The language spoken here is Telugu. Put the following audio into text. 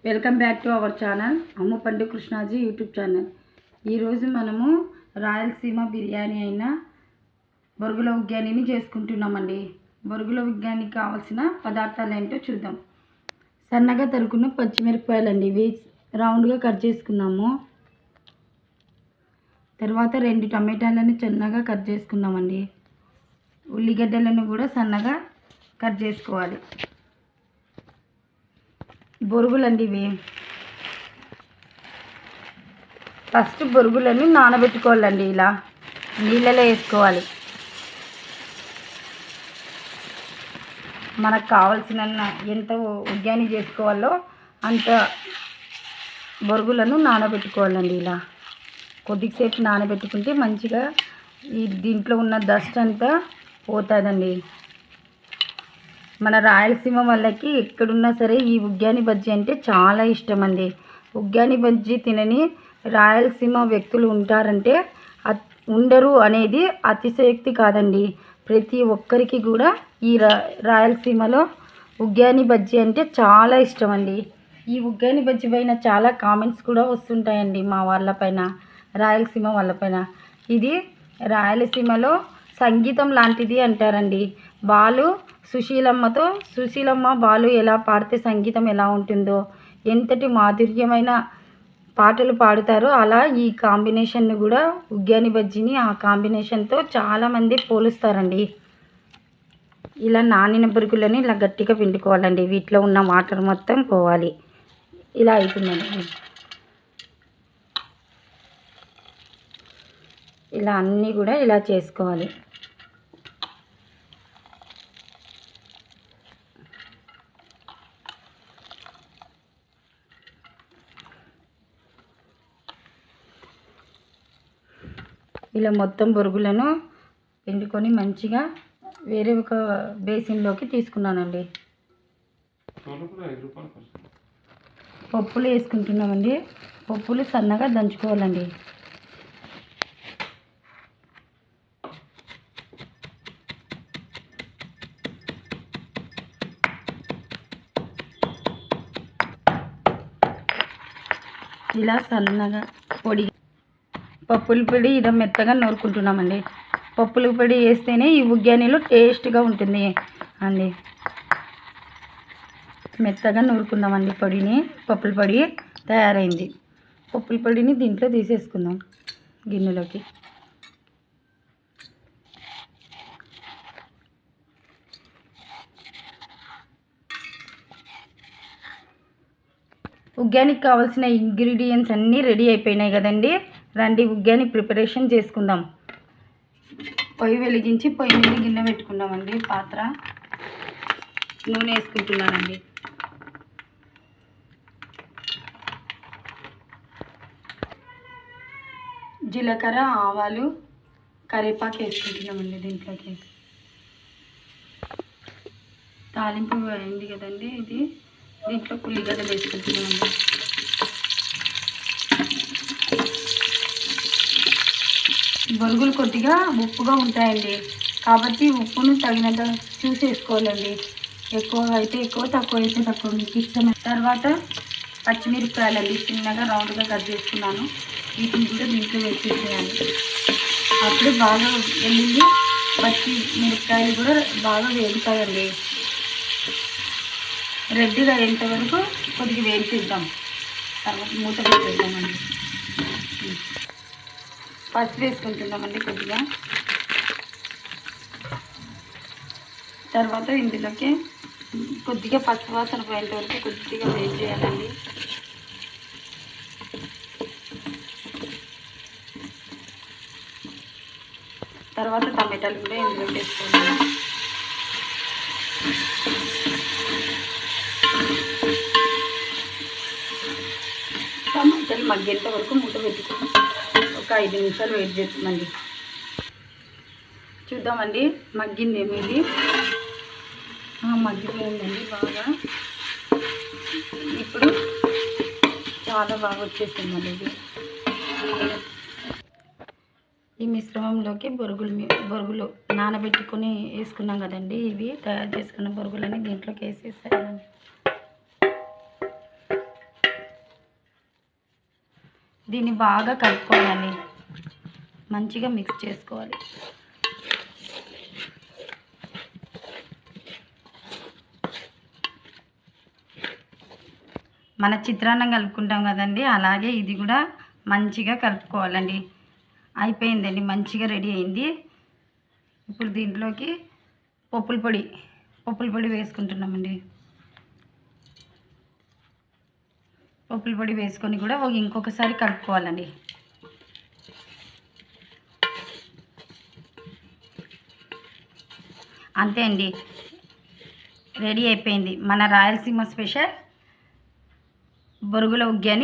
Welcome back to our channel Ammapandu Krishnaji YouTube channel. ఈరోజు మనము రాయలసీమ బిర్యానీ అయిన బొరుగుల ఉగ్గానిని చేసుకుంటున్నామండి. బొరుగుల ఉగ్గానికి కావాల్సిన పదార్థాలు ఏంటో చూద్దాం. సన్నగా తరుక్కున్న పచ్చిమిరపకాయలండి, ఇవి రౌండ్గా కట్ చేసుకున్నాము. తర్వాత 2 టమాటాలను సన్నగా కట్ చేసుకున్నామండి. ఉల్లిగడ్డలను కూడా సన్నగా కట్ చేసుకోవాలి. బొరుగులండి, ఇవి ఫస్ట్ బొరుగులను నానబెట్టుకోవాలండి. ఇలా నీళ్ళలో వేసుకోవాలి. మనకు కావాల్సిన ఎంత ఉగ్గాని చేసుకోవాలో అంత బొరుగులను నానబెట్టుకోవాలండి. ఇలా కొద్దిసేపు నానబెట్టుకుంటే మంచిగా దీంట్లో ఉన్న డస్ట్ అంతా పోతుందండి. మన రాయలసీమ వాళ్ళకి ఎక్కడున్నా సరే ఈ ఉగ్గాని బజ్జీ అంటే చాలా ఇష్టం అండి. ఉగ్గాని బజ్జీ తినని రాయలసీమ వ్యక్తులు ఉంటారంటే ఉండరు అనేది అతిశయోక్తి కాదండి. ప్రతి ఒక్కరికి కూడా ఈ రాయలసీమలో ఉగ్గాని బజ్జీ అంటే చాలా ఇష్టం అండి. ఈ ఉగ్గాని బజ్జీ పైన చాలా కామెంట్స్ కూడా వస్తుంటాయండి మా వాళ్ళపైన, రాయలసీమ వాళ్ళపైన. ఇది రాయలసీమలో సంగీతం లాంటిది అంటారండి. బాలు సుశీలమ్మ బాలు ఎలా పాడితే సంగీతం ఎలా ఉంటుందో, ఎంతటి మాధుర్యమైన పాటలు పాడుతారో అలా ఈ కాంబినేషన్ను కూడా ఉగ్గాని బజ్జీని ఆ కాంబినేషన్తో చాలామంది పోలుస్తారండి. ఇలా నానిన బొరుగులని ఇలా గట్టిగా పిండుకోవాలండి. వీటిలో ఉన్న వాటర్ మొత్తం పోవాలి. ఇలా అవుతుందండి. ఇలా అన్నీ కూడా ఇలా చేసుకోవాలి. ఇలా మొత్తం బొరుగులను పిండుకొని మంచిగా వేరే ఒక బేసిన్లోకి తీసుకున్నానండి. పప్పులు వేసుకుంటున్నామండి. పప్పులు సన్నగా దంచుకోవాలండి. ఇలా సన్నగా పప్పుల పొడి ఇలా మెత్తగా నూరుకుంటున్నామండి. పప్పుల పొడి వేస్తేనే ఈ ఉగ్గానీలో టేస్ట్గా ఉంటుంది అండి. మెత్తగా నూరుకుందామండి పొడిని. పప్పుల పొడి తయారైంది. పప్పుల పొడిని దీంట్లో తీసేసుకుందాం గిన్నెలోకి. ఉగ్గానికి కావాల్సిన ఇంగ్రీడియంట్స్ అన్నీ రెడీ అయిపోయినాయి కదండి. రండి ఉగ్గాని ప్రిపరేషన్ చేసుకుందాం. పొయ్యి వెలిగించి పొయ్యి మీద గిన్నె పెట్టుకుందామండి. పాత్ర, నూనె వేసుకుంటున్నానండి. జీలకర్ర, ఆవాలు, కరివేపాకు వేసుకుంటున్నామండి. దీంట్లోకి తాలింపు అయింది కదండి. దీంట్లో ఉల్లిగడ్డలు వేసుకుంటున్నామండి. బొరుగులు కొద్దిగా ఉప్పుగా ఉంటాయండి, కాబట్టి ఉప్పును తగినంత చూసి వేసుకోవాలండి. ఎక్కువ అయితే ఎక్కువ, తక్కువ అయితే తక్కువ, మీకు ఇష్టం. తర్వాత పచ్చిమిరపకాయలండి చిన్నగా రౌండ్గా కట్ చేసుకున్నాను. వీటిని కూడా దీంట్లో వేసేసేయాలి. అప్పుడు బాగా వెల్లుల్లి పచ్చిమిరపకాయలు కూడా బాగా వేగుతాయండి. రెడ్గా అయ్యేంత వరకు కొద్దిగా వేయించిద్దాం. తర్వాత మూత పెట్టేద్దామండి. పసుపు వేసుకుంటున్నామండి కొద్దిగా. తర్వాత ఇందులోకి కొద్దిగా పసుపు వాసన పోయేంత వరకు కొద్దిగా వేడి చేయాలండి. తర్వాత టమాటాలు కూడా ఇందులో వేసుకోవాలి. టమాటాలు మగ్గేంత వరకు మూత పెట్టుకొని ఒక 5 నిమిషాలు వెయిట్ చేస్తామండి. చూద్దామండి మగ్గింది ఏమిది. మగ్గిపోయిందండి బాగా. ఇప్పుడు చాలా బాగా వచ్చేసిందండి ఇది. ఈ మిశ్రమంలోకి బొరుగులు నానబెట్టుకొని వేసుకున్నాం కదండి. ఇవి తయారు చేసుకున్న బొరుగులని దీంట్లోకి వేసేసానండి. దీన్ని బాగా కలుపుకోవాలండి, మంచిగా మిక్స్ చేసుకోవాలి. మన చిత్రాన్నం కలుపుకుంటాం కదండి, అలాగే ఇది కూడా మంచిగా కలుపుకోవాలండి. అయిపోయిందండి, మంచిగా రెడీ అయింది. ఇప్పుడు దీంట్లోకి పప్పుల పొడి వేసుకుంటున్నామండి. పప్పుల పొడి వేసుకొని కూడా ఇంకొకసారి కలుపుకోవాలండి. అంతే అండి, రెడీ అయిపోయింది మన రాయలసీమ స్పెషల్ బొరుగుల ఉగ్గాని.